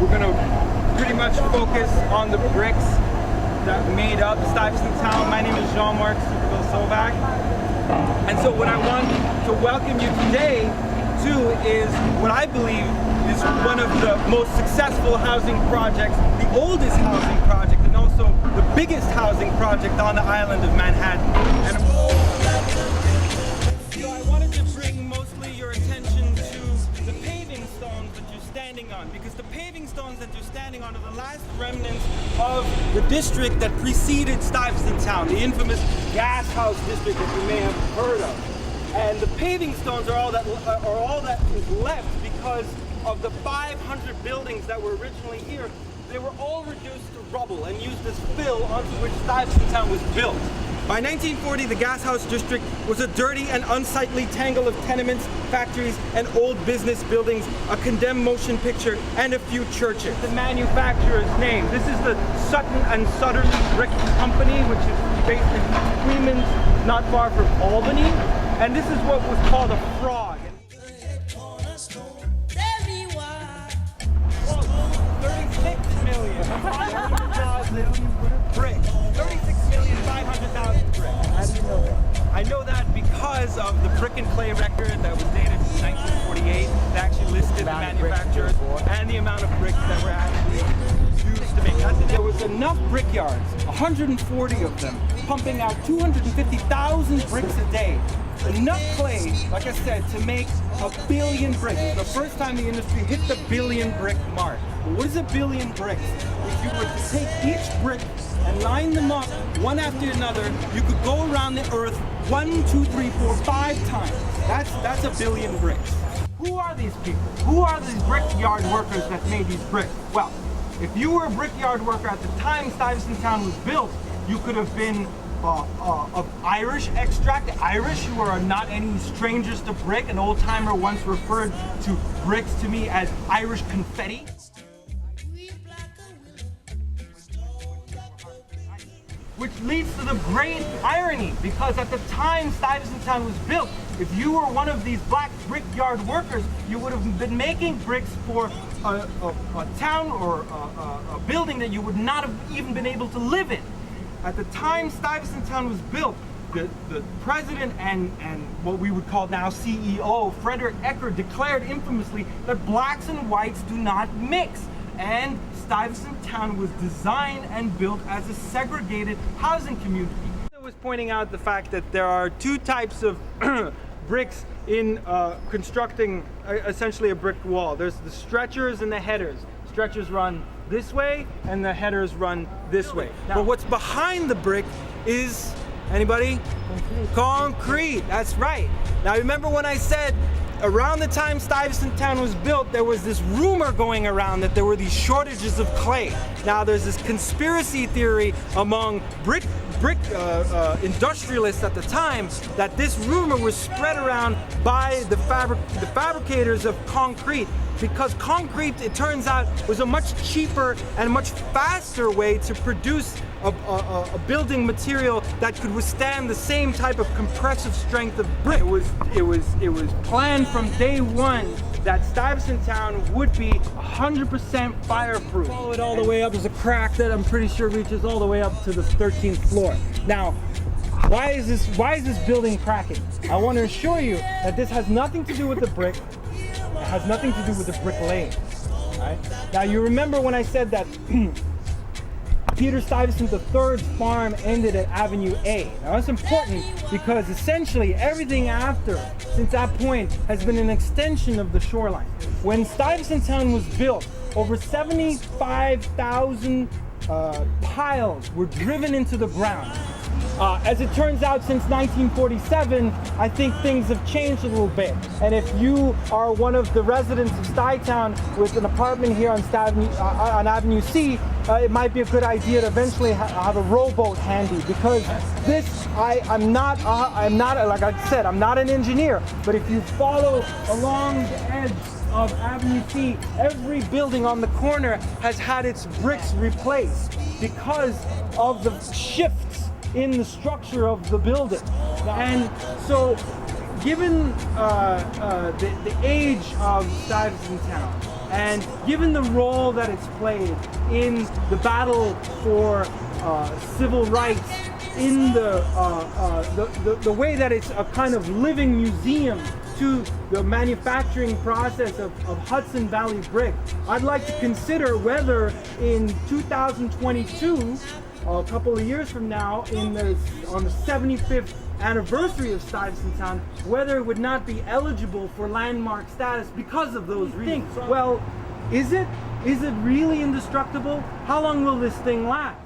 We're going to pretty much focus on the bricks that made up Stuyvesant Town. My name is Jean-Marc Superville-Sovac. And so what I want to welcome you today to is what I believe is one of the most successful housing projects, the oldest housing project, and also the biggest housing project on the island of Manhattan. And so I wanted to bring mostly your attention to the paving stones that you're standing on, because the paving stones that you're standing on are the last remnants of the district that preceded Stuyvesant Town, the infamous Gas House district that you may have heard of. And the paving stones are all that is left because of the 500 buildings that were originally here. They were all reduced to rubble and used as fill onto which Stuyvesant Town was built. By 1940, the Gas House District was a dirty and unsightly tangle of tenements, factories, and old business buildings, a condemned motion picture, and a few churches. The manufacturer's name. This is the Sutton and Sutterly Brick Company, which is based in Queens, not far from Albany. And this is what was called a frog. 36,500,000 bricks. 36,500,000 bricks. How do you know that? I know that because of the brick and clay record that was dated in 1948 that actually listed the manufacturers and the amount of bricks that were actually used to make. There was enough brickyards, 140 of them, pumping out 250,000 bricks a day. Enough clay, like I said, to make 1 billion bricks. It's the first time the industry hit the 1 billion brick mark. But what is 1 billion bricks? If you were to take each brick and line them up one after another, you could go around the earth 1, 2, 3, 4, 5 times. That's 1 billion bricks. Who are these people? Who are these brickyard workers that made these bricks? Well, if you were a brickyard worker at the time Stuyvesant Town was built, you could have been of Irish extract. The Irish, who are not any strangers to brick. An old timer once referred to bricks to me as Irish confetti. Which leads to the great irony, because at the time Stuyvesant Town was built, if you were one of these black brickyard workers, you would have been making bricks for a town or a building that you would not have even been able to live in. At the time Stuyvesant Town was built, the president and what we would call now CEO, Frederick Eckert, declared infamously that blacks and whites do not mix. And Stuyvesant Town was designed and built as a segregated housing community. I was pointing out the fact that there are two types of bricks in constructing essentially a brick wall. There's the stretchers and the headers. Stretchers run this way and the headers run this way. But what's behind the brick is, anybody? Concrete. That's right. Now remember when I said around the time Stuyvesant Town was built, there was this rumor going around that there were these shortages of clay. Now there's this conspiracy theory among brick industrialists at the time that this rumor was spread around by the fabricators of concrete, because concrete, it turns out, was a much cheaper and much faster way to produce a building material that could withstand the same type of compressive strength of brick. It was planned from day one that Stuyvesant Town would be 100% fireproof. Follow it all the way up. There's a crack that I'm pretty sure reaches all the way up to the 13th floor. Now, why is this building cracking? I want to assure you that this has nothing to do with the brick. It has nothing to do with the bricklaying. Right? Now, you remember when I said that Peter Stuyvesant III's farm ended at Avenue A. Now that's important because essentially everything after, since that point, has been an extension of the shoreline. When Stuyvesant Town was built, over 75,000 piles were driven into the ground. As it turns out, since 1947, I think things have changed a little bit. And if you are one of the residents of Stuytown with an apartment here on Avenue C, it might be a good idea to eventually have a rowboat handy, because this, I'm not, like I said, I'm not an engineer, but if you follow along the edge of Avenue C, every building on the corner has had its bricks replaced because of the shifts in the structure of the building. And so given the age of Stuyvesant Town, and given the role that it's played in the battle for civil rights, in the way that it's a kind of living museum to the manufacturing process of Hudson Valley brick, I'd like to consider whether in 2022, a couple of years from now, on the 75th anniversary of Stuyvesant Town, whether it would not be eligible for landmark status because of those reasons. Well, is it? Is it really indestructible? How long will this thing last?